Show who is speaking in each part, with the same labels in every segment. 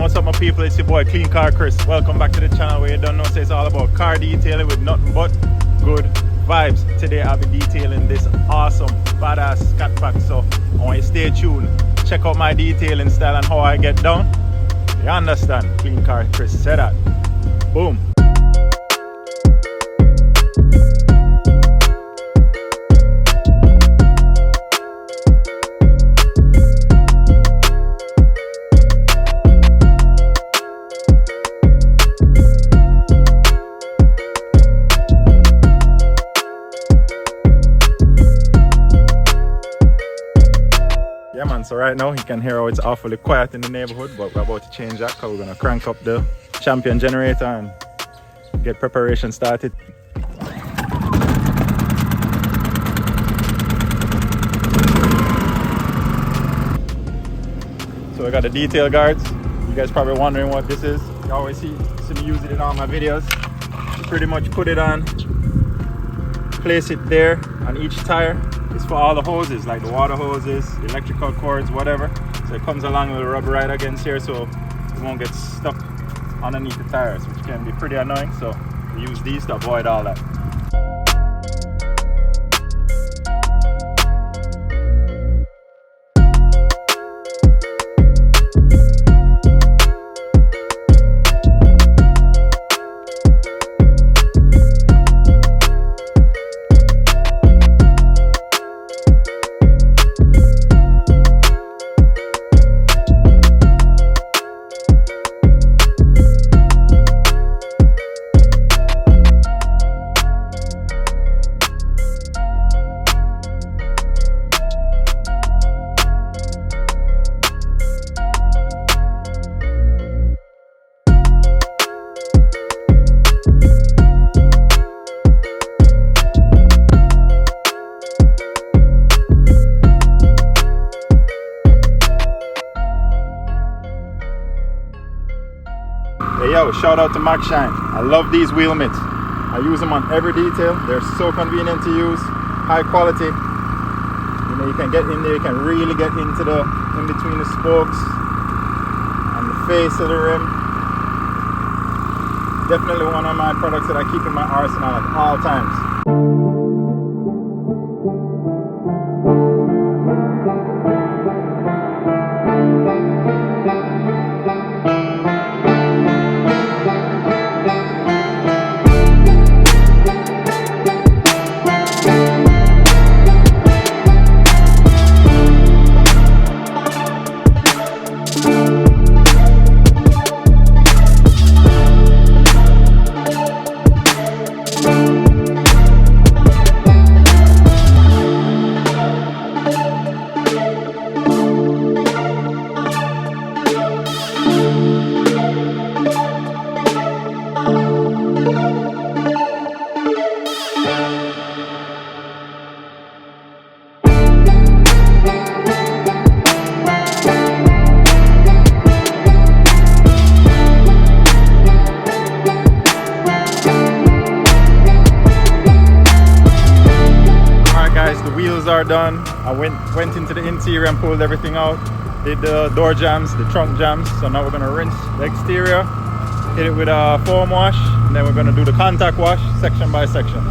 Speaker 1: what's up my people, it's your boy Clean Car Chris. Welcome back to the channel where you don't know, so it's all about car detailing with nothing but good vibes. Today I'll be detailing this awesome badass SCAT PACK, so I want you to stay tuned. Check out my detailing style and how I get down. You understand? Clean Car Chris, say that. Boom. Yeah man, so right now you can hear how it's awfully quiet in the neighborhood, but we're about to change that because we're going to crank up the champion generator and get preparation started. So we got the detail guards. You guys probably wondering what this is. You always see me use it in all my videos. You pretty much put it on, place it there on each tire. It's for all the hoses, like the water hoses, the electrical cords, whatever. So it comes along with a rubber right against here, so it won't get stuck underneath the tires, which can be pretty annoying. So we use these to avoid all that. Hey yo, shout out to Max Shine. I love these wheel mitts. I use them on every detail. They're so convenient to use, high quality. You know, you can get in there, you can really get into the in between the spokes and the face of the rim. Definitely one of my products that I keep in my arsenal at all times. Are done. I went into the interior and pulled everything out, did the door jams, the trunk jams. So now we're going to rinse the exterior, hit it with a foam wash, and then we're going to do the contact wash section by section.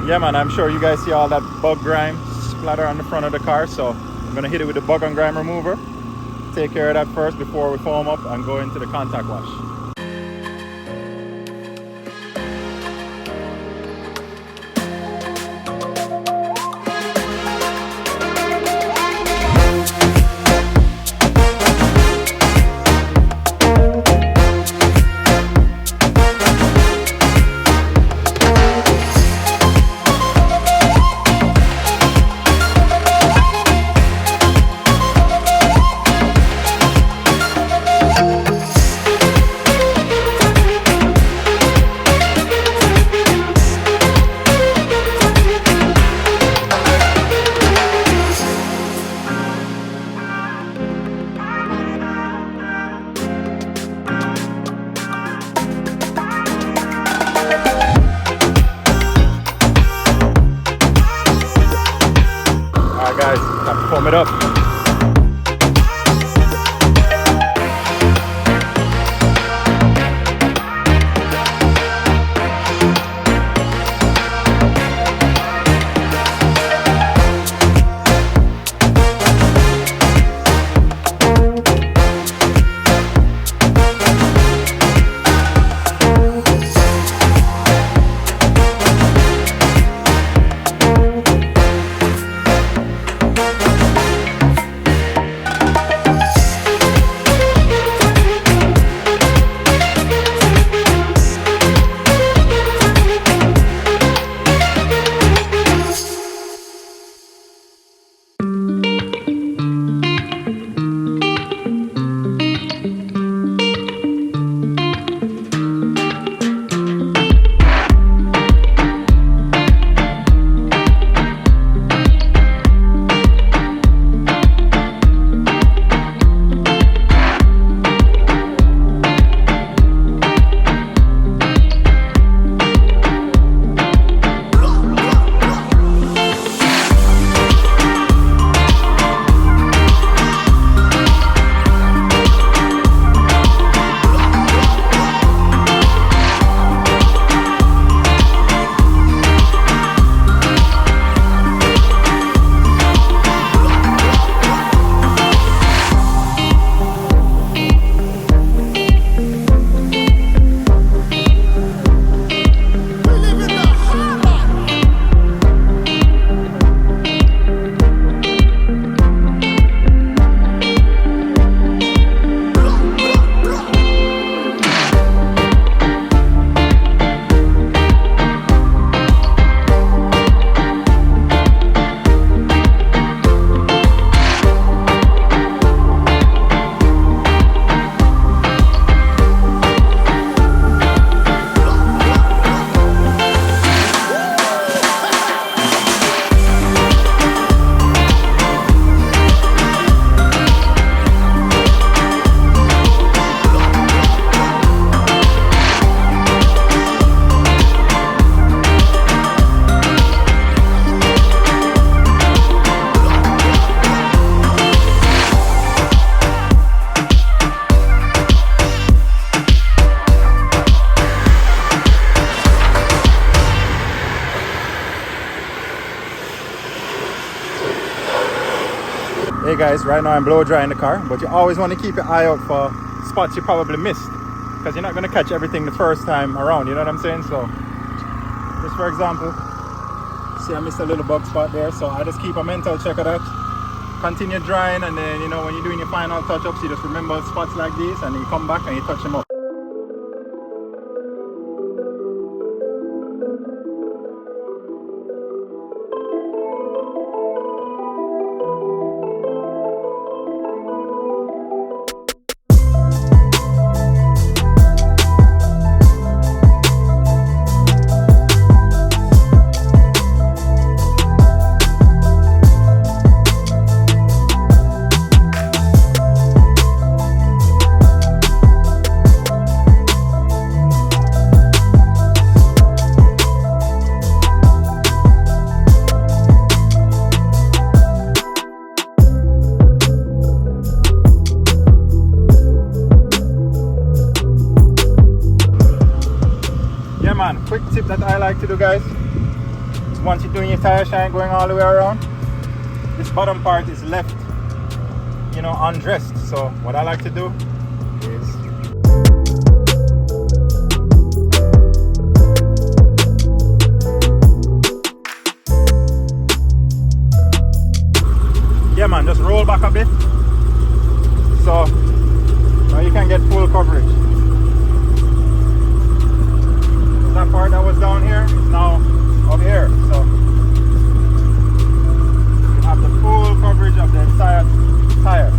Speaker 1: Yeah man, I'm sure you guys see all that bug grime splatter on the front of the car, so I'm gonna hit it with the bug and grime remover. Take care of that first before we foam up and go into the contact wash. Time to foam it up. Hey guys, right now I'm blow drying the car, but you always want to keep your eye out for spots you probably missed, because you're not going to catch everything the first time around, you know what I'm saying? So just for example, see I missed a little bug spot there, so I just keep a mental check of that, continue drying, and then, you know, when you're doing your final touch-ups, you just remember spots like these and you come back and you touch them up. Quick tip that I like to do, guys, is once you're doing your tire shine going all the way around, this bottom part is left, you know, undressed. So what I like to do is yeah man, just roll back a bit so now you can get full coverage. That part that was down here is now up here, so you have the full coverage of the entire tire.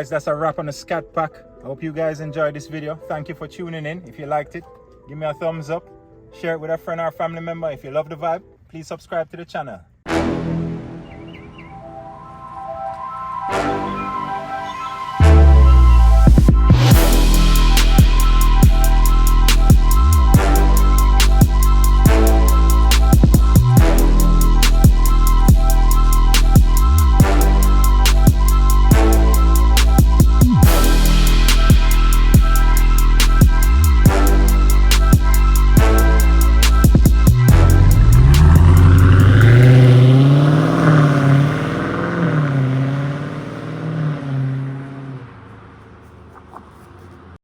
Speaker 1: guys, that's a wrap on the SCAT pack. I hope you guys enjoyed this video. Thank you for tuning in. If you liked it, give me a thumbs up, share it with a friend or family member. If you love the vibe, please subscribe to the channel.